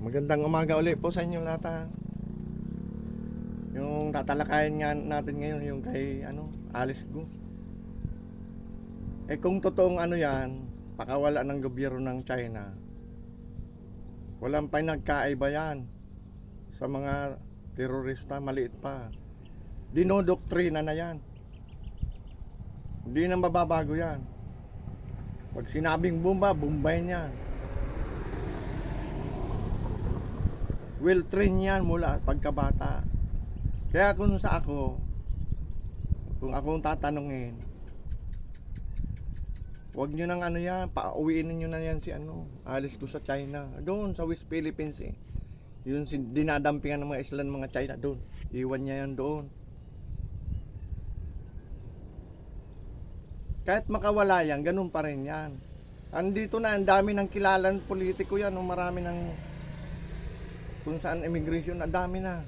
Magandang umaga ulit po sa inyo lahat ha. Yung tatalakayin nga natin ngayon yung kay Alice Go. Kung totoong yan, pakawala ng gobyerno ng China, walang pinagkaiba yan sa mga terorista, maliit pa. Dinodoktrina na yan. Hindi na mababago yan. Pag sinabing bomba, bombayin yan. Well trained yan mula pagkabata. Kaya kung akong tatanungin, wag nyo nang yan, pauwiin nyo na yan si Alice Go sa China. Doon sa West Philippines Yun dinadampingan ng mga islan mga China doon. Iwan niya yan doon. Kahit makawala yan, ganun pa rin yan. Andito na, ang dami ng kilalang politiko yan, marami ng kung saan immigration, ang dami na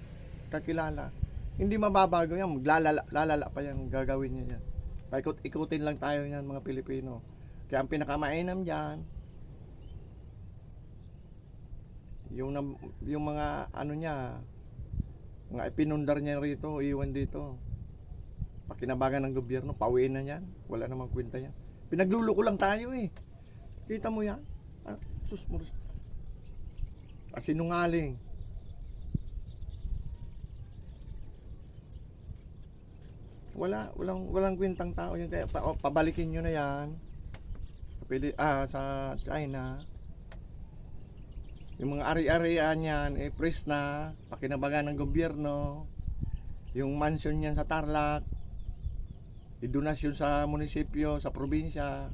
kakilala. Hindi mababago yan, lalala pa yan, gagawin niya yan. Paikot-ikutin lang tayo yan mga Pilipino. Kaya ang pinakamainam dyan, yung mga niya, mga ipinundar niya rito, iwan dito. Pakinabangan ng gobyerno, pauwiin na yan. Wala namang kwenta yan. Pinagluluko lang tayo Kita mo yan? Sus mo. Sinungaling. Walang kwentang tao yan. Kaya pabalikin nyo na yan. Sa China. Yung mga ari-arian yan, press na, pakinabangan ng gobyerno. Yung mansion yan sa Tarlac, idonasyon sa munisipyo, sa probinsya.